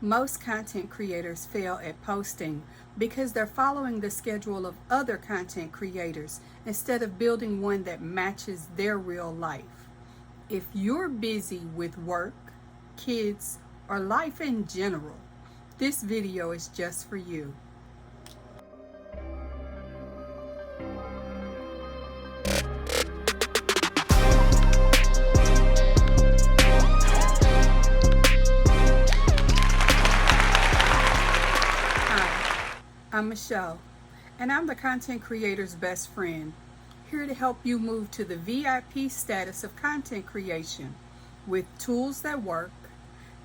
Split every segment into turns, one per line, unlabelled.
Most content creators fail at posting because they're following the schedule of other content creators instead of building one that matches their real life. If you're busy with work, kids, or life in general, this video is just for you. I'm Michelle, and I'm the content creator's best friend, here to help you move to the VIP status of content creation with tools that work,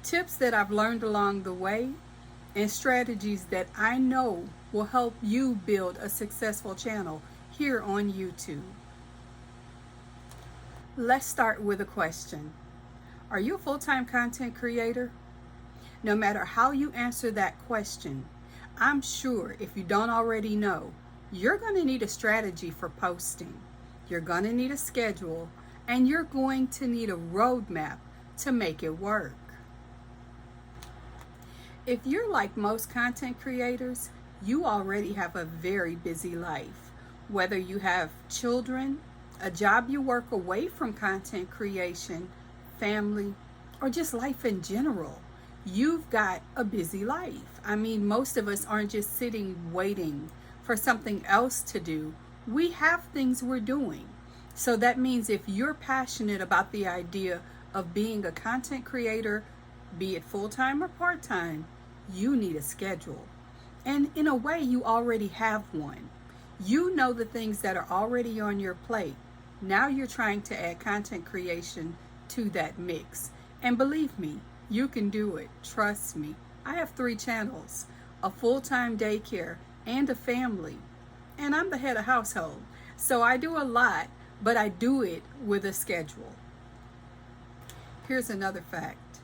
tips that I've learned along the way, and strategies that I know will help you build a successful channel here on YouTube. Let's start with a question. Are you a full-time content creator? No matter how you answer that question, I'm sure if you don't already know, you're going to need a strategy for posting. You're going to need a schedule, and you're going to need a roadmap to make it work. If you're like most content creators, you already have a very busy life. Whether you have children, a job you work away from content creation, family, or just life in general, you've got a busy life. I mean, most of us aren't just sitting waiting for something else to do. We have things we're doing. So that means if you're passionate about the idea of being a content creator, be it full-time or part-time, you need a schedule. And in a way, you already have one. You know the things that are already on your plate. Now you're trying to add content creation to that mix. And believe me, you can do it. Trust me. I have 3 channels, a full-time daycare, and a family. And I'm the head of household. So I do a lot, but I do it with a schedule. Here's another fact.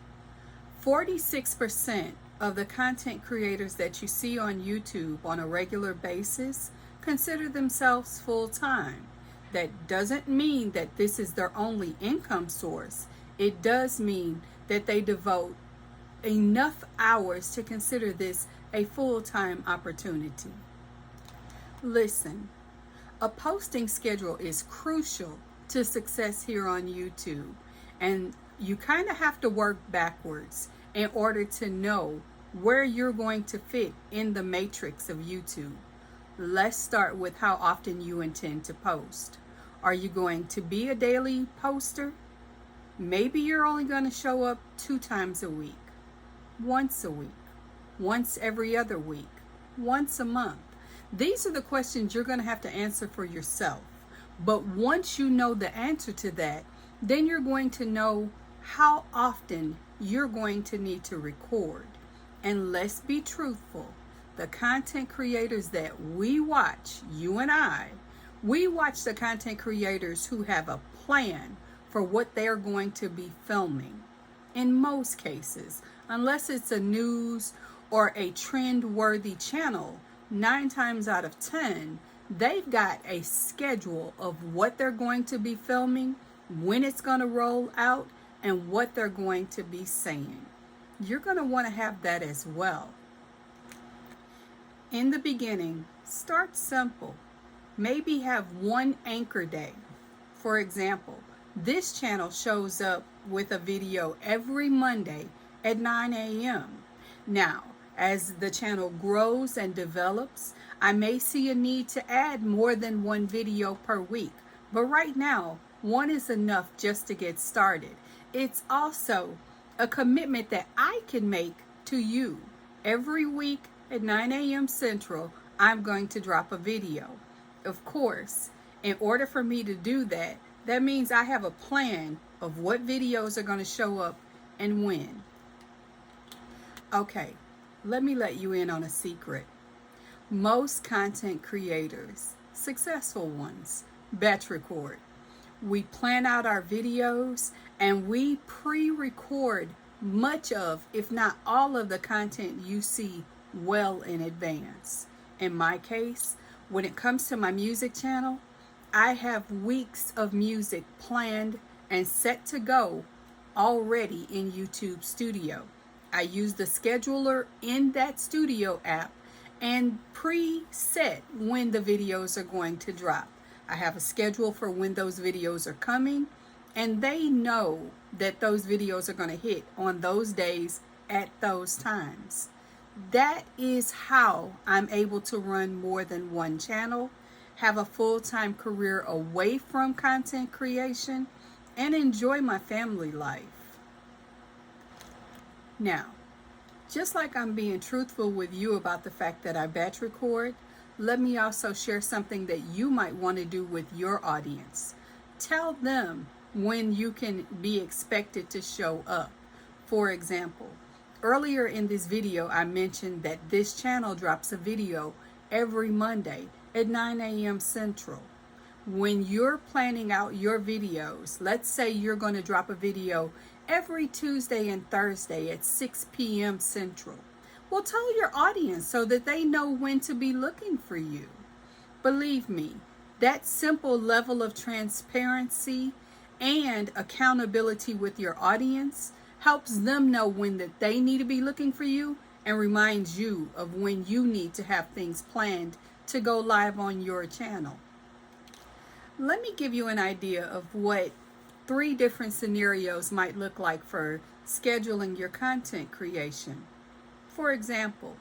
46% of the content creators that you see on YouTube on a regular basis consider themselves full-time. That doesn't mean that this is their only income source. It does mean that they devote enough hours to consider this a full-time opportunity. Listen, a posting schedule is crucial to success here on YouTube, and you kind of have to work backwards in order to know where you're going to fit in the matrix of YouTube. Let's start with how often you intend to post. Are you going to be a daily poster? Maybe you're only going to show up 2 times a week, once a week, once every other week, once a month. These are the questions you're going to have to answer for yourself. But once you know the answer to that, then you're going to know how often you're going to need to record. And let's be truthful, the content creators that we watch, you and I, we watch the content creators who have a plan for what they're going to be filming. In most cases, unless it's a news or a trend-worthy channel, 9 times out of 10, they've got a schedule of what they're going to be filming, when it's going to roll out, and what they're going to be saying. You're going to want to have that as well. In the beginning, start simple. Maybe have one anchor day. For example, this channel shows up with a video every Monday at 9 a.m. Now, as the channel grows and develops, I may see a need to add more than 1 video per week. But right now, 1 is enough just to get started. It's also a commitment that I can make to you. Every week at 9 a.m. Central, I'm going to drop a video. Of course, in order for me to do that, that means I have a plan of what videos are going to show up and when. Okay, let me let you in on a secret. Most content creators, successful ones, batch record. We plan out our videos and we pre-record much of, if not all of the content you see well in advance. In my case, when it comes to my music channel, I have weeks of music planned and set to go already in YouTube Studio. I use the scheduler in that studio app and preset when the videos are going to drop. I have a schedule for when those videos are coming, and they know that those videos are going to hit on those days at those times. That is how I'm able to run more than one channel, have a full-time career away from content creation, and enjoy my family life. Now, just like I'm being truthful with you about the fact that I batch record, let me also share something that you might want to do with your audience. Tell them when you can be expected to show up. For example, earlier in this video, I mentioned that this channel drops a video every Monday at 9 a.m. Central. When you're planning out your videos, let's say you're going to drop a video every Tuesday and Thursday at 6 p.m. Central. Well, tell your audience so that they know when to be looking for you. Believe me, that simple level of transparency and accountability with your audience helps them know when that they need to be looking for you and reminds you of when you need to have things planned to go live on your channel. Let me give you an idea of what 3 different scenarios might look like for scheduling your content creation. For example,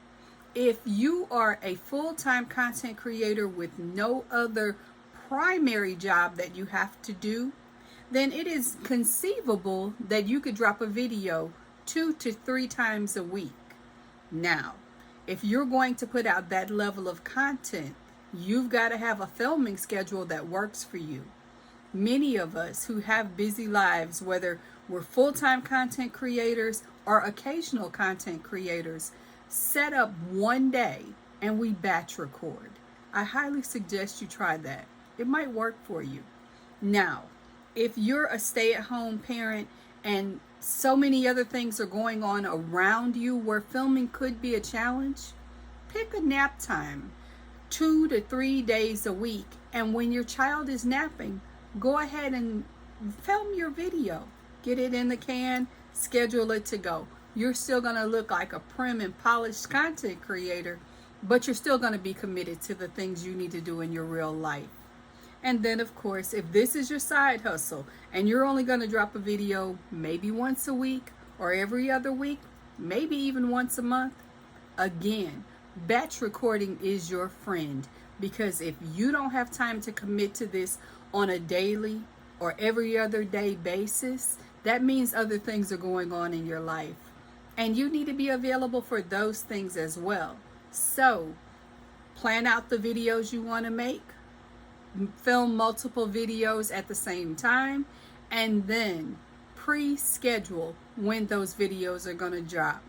if you are a full-time content creator with no other primary job that you have to do, then it is conceivable that you could drop a video 2 to 3 times a week. Now, if you're going to put out that level of content, you've got to have a filming schedule that works for you. Many of us who have busy lives, whether we're full-time content creators or occasional content creators, set up one day and we batch record. I highly suggest you try that. It might work for you. Now, if you're a stay-at-home parent and so many other things are going on around you where filming could be a challenge, pick a nap time, 2 to 3 days a week, and when your child is napping, go ahead and film your video. Get it in the can, schedule it to go. You're still going to look like a prim and polished content creator, but you're still going to be committed to the things you need to do in your real life. And then, of course, if this is your side hustle and you're only going to drop a video maybe once a week or every other week, maybe even once a month, again, batch recording is your friend, because if you don't have time to commit to this on a daily or every other day basis, that means other things are going on in your life. And you need to be available for those things as well. So, plan out the videos you want to make, film multiple videos at the same time, and then pre-schedule when those videos are going to drop.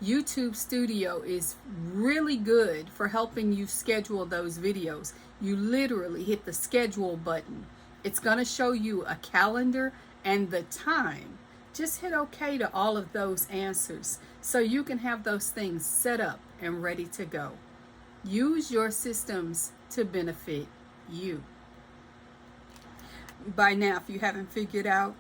YouTube Studio is really good for helping you schedule those videos. You literally hit the schedule button. It's going to show you a calendar and the time. Just hit OK to all of those answers so you can have those things set up and ready to go. Use your systems to benefit you. By now, if you haven't figured out,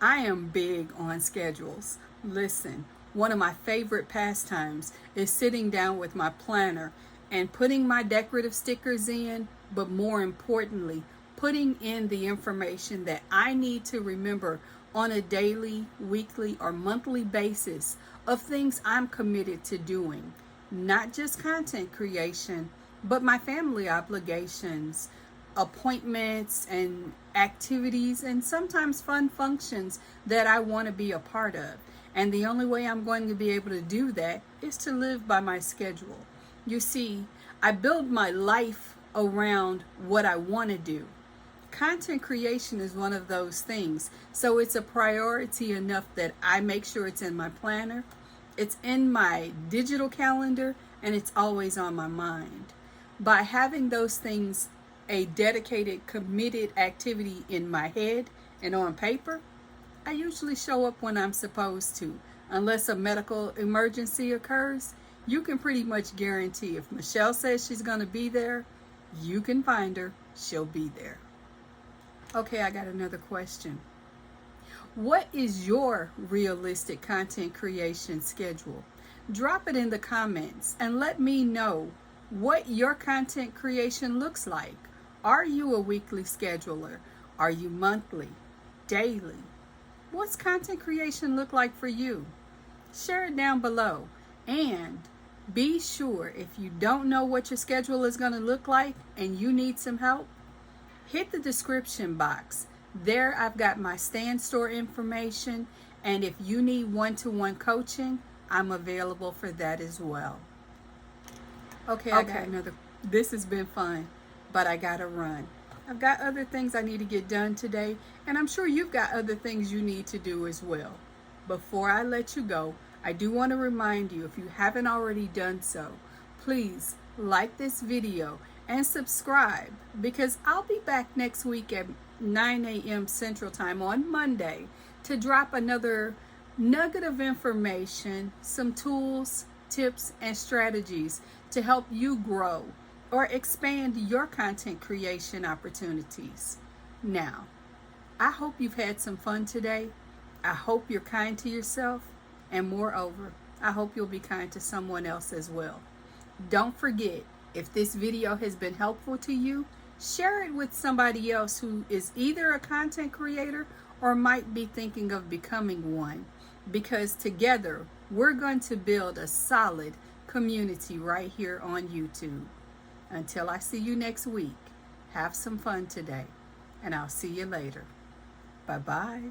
I am big on schedules. Listen, one of my favorite pastimes is sitting down with my planner and putting my decorative stickers in, but more importantly, putting in the information that I need to remember on a daily, weekly, or monthly basis of things I'm committed to doing. Not just content creation, but my family obligations, appointments and activities, and sometimes fun functions that I want to be a part of. And the only way I'm going to be able to do that is to live by my schedule. You see, I build my life around what I want to do. Content creation is one of those things. So it's a priority enough that I make sure it's in my planner, it's in my digital calendar, and it's always on my mind. By having those things a dedicated, committed activity in my head and on paper, I usually show up when I'm supposed to. Unless a medical emergency occurs, you can pretty much guarantee if Michelle says she's going to be there, you can find her, she'll be there. Okay, I got another question. What is your realistic content creation schedule? Drop it in the comments and let me know what your content creation looks like. Are you a weekly scheduler? Are you monthly? Daily? What's content creation look like for you? Share it down below. And be sure, if you don't know what your schedule is going to look like and you need some help, hit the description box. There I've got my Stand Store information, and if you need one-to-one coaching, I'm available for that as well. Okay, I got another. This has been fun, but I gotta run. I've got other things I need to get done today, and I'm sure you've got other things you need to do as well. Before I let you go, I do want to remind you, if you haven't already done so, please like this video and subscribe, because I'll be back next week at 9 a.m. Central Time on Monday to drop another nugget of information, some tools, tips, and strategies to help you grow or expand your content creation opportunities. Now, I hope you've had some fun today. I hope you're kind to yourself, and moreover, I hope you'll be kind to someone else as well. Don't forget, if this video has been helpful to you, share it with somebody else who is either a content creator or might be thinking of becoming one, because together we're going to build a solid community right here on YouTube. Until I see you next week, have some fun today, and I'll see you later. Bye-bye.